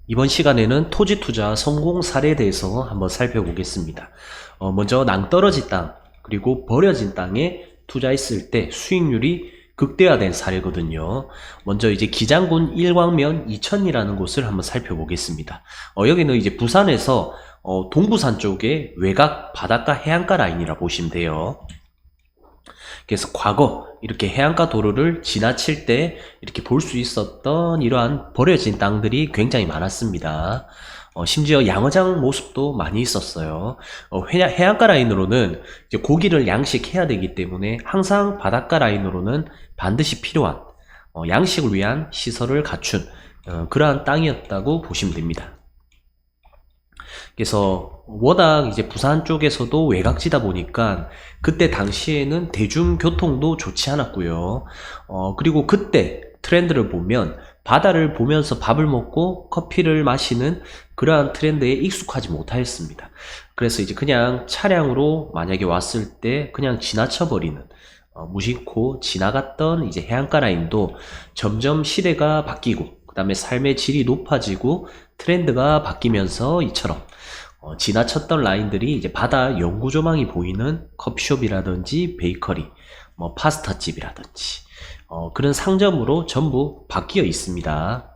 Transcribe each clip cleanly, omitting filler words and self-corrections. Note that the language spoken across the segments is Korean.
이번 시간에는 토지 투자 성공 사례에 대해서 한번 살펴보겠습니다. 먼저 낭떠러지 땅, 그리고 버려진 땅에 투자했을 때 수익률이 극대화된 사례거든요. 먼저 이제 기장군 일광면 이천이라는 곳을 한번 살펴보겠습니다. 여기는 이제 부산에서 동부산 쪽에 외곽 바닷가 해안가 라인이라 보시면 돼요. 그래서 과거 이렇게 해안가 도로를 지나칠 때 이렇게 볼 수 있었던 이러한 버려진 땅들이 굉장히 많았습니다. 심지어 양어장 모습도 많이 있었어요. 해안가 라인으로는 이제 고기를 양식해야 되기 때문에 항상 바닷가 라인으로는 반드시 필요한 양식을 위한 시설을 갖춘 그러한 땅이었다고 보시면 됩니다. 그래서 워낙 이제 부산 쪽에서도 외곽지다 보니까 그때 당시에는 대중교통도 좋지 않았고요. 그리고 그때 트렌드를 보면 바다를 보면서 밥을 먹고 커피를 마시는 그러한 트렌드에 익숙하지 못하였습니다. 그래서 이제 그냥 차량으로 만약에 왔을 때 그냥 지나쳐 버리는 무심코 지나갔던 이제 해안가 라인도 점점 시대가 바뀌고 그 다음에 삶의 질이 높아지고 트렌드가 바뀌면서 이처럼 지나쳤던 라인들이 이제 바다 영구조망이 보이는 커피숍이라든지 베이커리, 파스타집이라든지 그런 상점으로 전부 바뀌어 있습니다.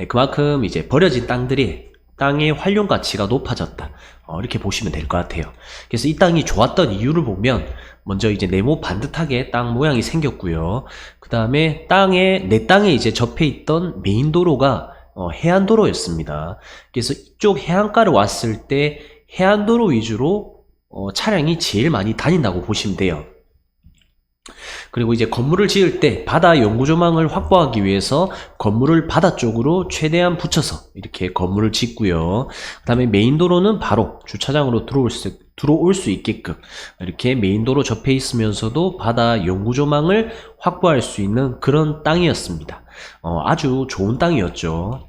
그만큼 이제 버려진 땅의 활용 가치가 높아졌다. 이렇게 보시면 될 것 같아요. 그래서 이 땅이 좋았던 이유를 보면 먼저 이제 네모 반듯하게 땅 모양이 생겼고요. 그 다음에 내 땅에 이제 접해 있던 메인 도로가 해안도로였습니다. 그래서 이쪽 해안가를 왔을 때 해안도로 위주로 차량이 제일 많이 다닌다고 보시면 돼요. 그리고 이제 건물을 지을 때 바다 영구조망을 확보하기 위해서 건물을 바다 쪽으로 최대한 붙여서 이렇게 건물을 짓고요. 그 다음에 메인도로는 바로 주차장으로 들어올 수 있게끔 이렇게 메인도로 접해 있으면서도 바다 영구조망을 확보할 수 있는 그런 땅이었습니다. 아주 좋은 땅이었죠.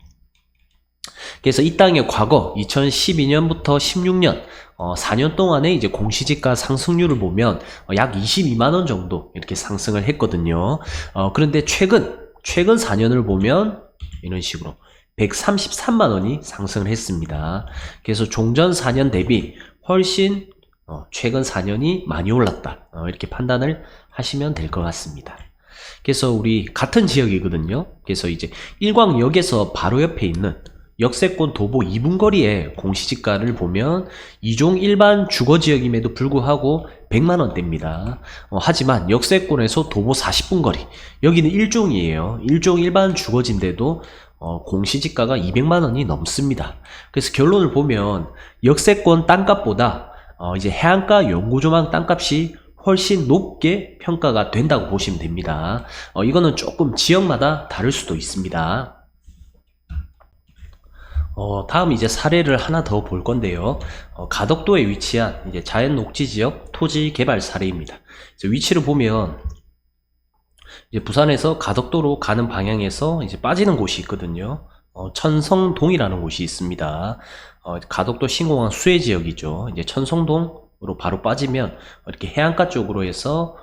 그래서 이 땅의 과거 2012년부터 16년 4년 동안의 이제 공시지가 상승률을 보면 약 22만원 정도 이렇게 상승을 했거든요. 그런데 최근 4년을 보면 이런 식으로 133만원이 상승을 했습니다. 그래서 종전 4년 대비 훨씬 최근 4년이 많이 올랐다. 이렇게 판단을 하시면 될 것 같습니다. 그래서 우리 같은 지역이거든요. 그래서 이제 일광역에서 바로 옆에 있는 역세권 도보 2분 거리의 공시지가를 보면 2종 일반 주거지역임에도 불구하고 100만원대입니다. 하지만 역세권에서 도보 40분 거리, 여기는 1종이에요. 1종 일반 주거지인데도 공시지가가 200만원이 넘습니다. 그래서 결론을 보면 역세권 땅값보다 이제 해안가 영구조망 땅값이 훨씬 높게 평가가 된다고 보시면 됩니다. 이거는 조금 지역마다 다를 수도 있습니다. 다음 이제 사례를 하나 더 볼 건데요. 가덕도에 위치한 이제 자연 녹지 지역 토지 개발 사례입니다. 위치를 보면 이제 부산에서 가덕도로 가는 방향에서 이제 빠지는 곳이 있거든요. 천성동이라는 곳이 있습니다. 가덕도 신공항 수혜 지역이죠. 이제 천성동으로 바로 빠지면 이렇게 해안가 쪽으로 해서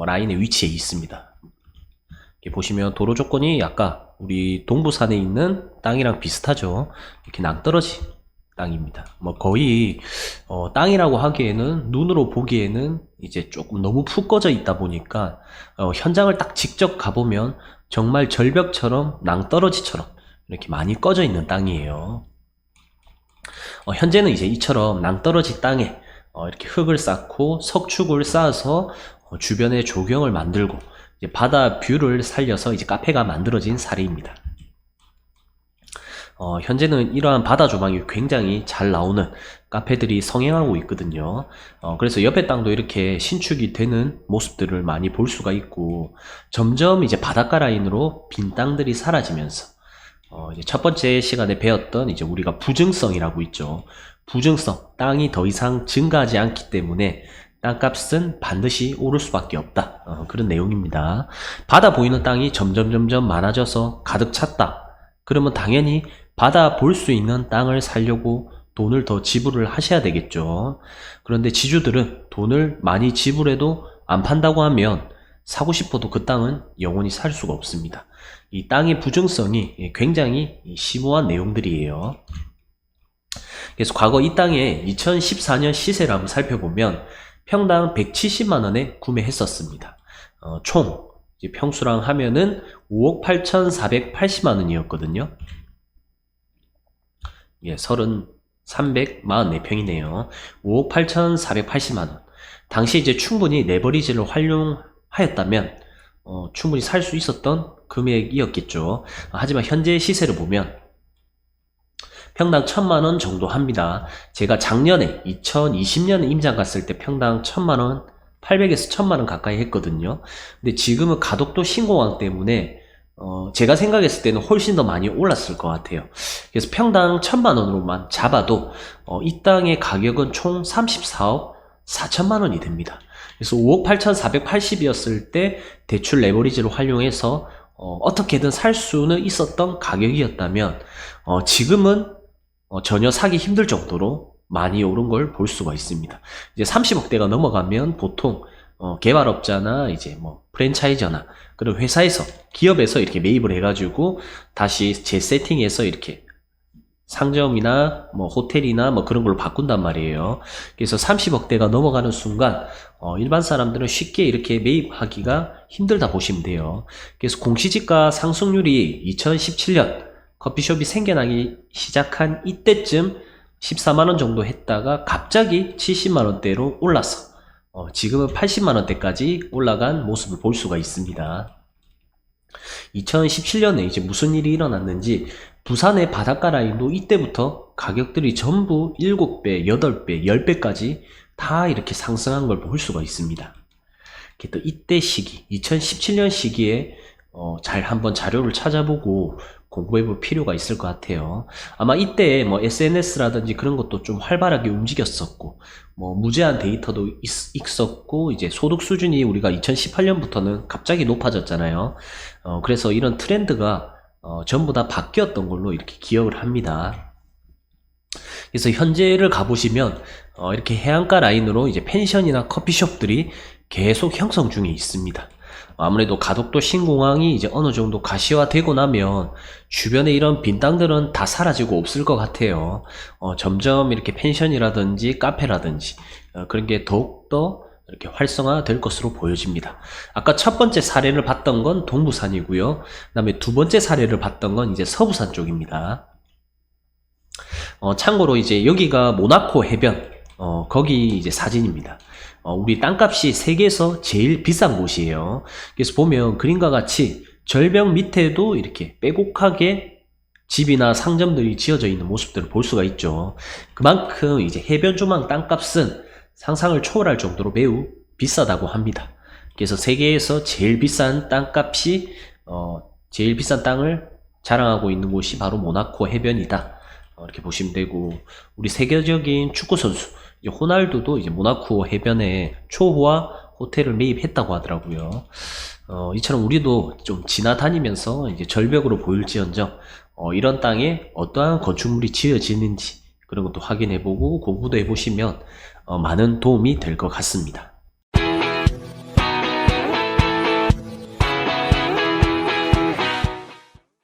라인의 위치에 있습니다. 이렇게 보시면 도로 조건이 약간 우리 동부산에 있는 땅이랑 비슷하죠. 이렇게 낭떠러지 땅입니다. 거의 땅이라고 하기에는 눈으로 보기에는 이제 조금 너무 푹 꺼져 있다 보니까 현장을 딱 직접 가보면 정말 절벽처럼 낭떠러지처럼 이렇게 많이 꺼져 있는 땅이에요. 현재는 이제 이처럼 낭떠러지 땅에 이렇게 흙을 쌓고 석축을 쌓아서 주변에 조경을 만들고 이제 바다 뷰를 살려서 이제 카페가 만들어진 사례입니다. 현재는 이러한 바다 조망이 굉장히 잘 나오는 카페들이 성행하고 있거든요. 그래서 옆에 땅도 이렇게 신축이 되는 모습들을 많이 볼 수가 있고 점점 이제 바닷가 라인으로 빈 땅들이 사라지면서 이제 첫 번째 시간에 배웠던 이제 우리가 부증성이라고 있죠. 부증성, 땅이 더 이상 증가하지 않기 때문에 땅값은 반드시 오를 수밖에 없다. 그런 내용입니다. 바다 보이는 땅이 점점 많아져서 가득 찼다. 그러면 당연히 바다 볼 수 있는 땅을 사려고 돈을 더 지불을 하셔야 되겠죠. 그런데 지주들은 돈을 많이 지불해도 안 판다고 하면 사고 싶어도 그 땅은 영원히 살 수가 없습니다. 이 땅의 부증성이 굉장히 심오한 내용들이에요. 그래서 과거 이 땅의 2014년 시세를 한번 살펴보면 평당 170만원에 구매했었습니다. 총 이제 평수랑 하면은 5억 8,480만원이었거든요. 예, 344평이네요. 5억 8,480만원. 당시 이제 충분히 레버리지를 활용하였다면 충분히 살 수 있었던 금액이었겠죠. 하지만 현재 시세를 보면 평당 1,000만원 정도 합니다. 제가 작년에 2020년에 임장 갔을 때 평당 1,000만원, 800에서 1,000만원 가까이 했거든요. 근데 지금은 가덕도 신공항 때문에 제가 생각했을 때는 훨씬 더 많이 올랐을 것 같아요. 그래서 평당 1,000만원으로만 잡아도 이 땅의 가격은 총 34억 4천만원이 됩니다. 그래서 5억 8,480이었을 때 대출 레버리지를 활용해서 어떻게든 살 수는 있었던 가격이었다면 지금은 전혀 사기 힘들 정도로 많이 오른 걸 볼 수가 있습니다. 이제 30억대가 넘어가면 보통 개발업자나 이제 뭐 프랜차이저나 그런 회사에서 기업에서 이렇게 매입을 해가지고 다시 재세팅해서 이렇게 상점이나 뭐 호텔이나 뭐 그런 걸로 바꾼단 말이에요. 그래서 30억대가 넘어가는 순간 일반 사람들은 쉽게 이렇게 매입하기가 힘들다 보시면 돼요. 그래서 공시지가 상승률이 2017년 커피숍이 생겨나기 시작한 이때쯤 14만원 정도 했다가 갑자기 70만원대로 올라서 지금은 80만원대까지 올라간 모습을 볼 수가 있습니다. 2017년에 이제 무슨 일이 일어났는지 부산의 바닷가 라인도 이때부터 가격들이 전부 7배, 8배, 10배까지 다 이렇게 상승한 걸 볼 수가 있습니다. 또 이때 시기, 2017년 시기에 잘 한번 자료를 찾아보고 공부해 볼 필요가 있을 것 같아요. 아마 이때 뭐 SNS라든지 그런 것도 좀 활발하게 움직였었고, 뭐 무제한 데이터도 있었고, 이제 소득 수준이 우리가 2018년부터는 갑자기 높아졌잖아요. 그래서 이런 트렌드가 전부 다 바뀌었던 걸로 이렇게 기억을 합니다. 그래서 현재를 가보시면 이렇게 해안가 라인으로 이제 펜션이나 커피숍들이 계속 형성 중에 있습니다. 아무래도 가덕도 신공항이 이제 어느 정도 가시화되고 나면 주변에 이런 빈 땅들은 다 사라지고 없을 것 같아요. 점점 이렇게 펜션이라든지 카페라든지 그런 게 더욱더 이렇게 활성화될 것으로 보여집니다. 아까 첫 번째 사례를 봤던 건 동부산이고요. 그 다음에 두 번째 사례를 봤던 건 이제 서부산 쪽입니다. 참고로 이제 여기가 모나코 해변, 거기 이제 사진입니다. 우리 땅값이 세계에서 제일 비싼 곳이에요. 그래서 보면 그림과 같이 절벽 밑에도 이렇게 빼곡하게 집이나 상점들이 지어져 있는 모습들을 볼 수가 있죠. 그만큼 이제 해변 조망 땅값은 상상을 초월할 정도로 매우 비싸다고 합니다. 그래서 세계에서 제일 비싼 땅값이 제일 비싼 땅을 자랑하고 있는 곳이 바로 모나코 해변이다. 이렇게 보시면 되고, 우리 세계적인 축구 선수 호날두도 이제 모나코 해변에 초호화 호텔을 매입했다고 하더라고요. 이처럼 우리도 좀 지나다니면서 이제 절벽으로 보일지언정 이런 땅에 어떠한 건축물이 지어지는지 그런 것도 확인해보고 공부도 해보시면 많은 도움이 될 것 같습니다.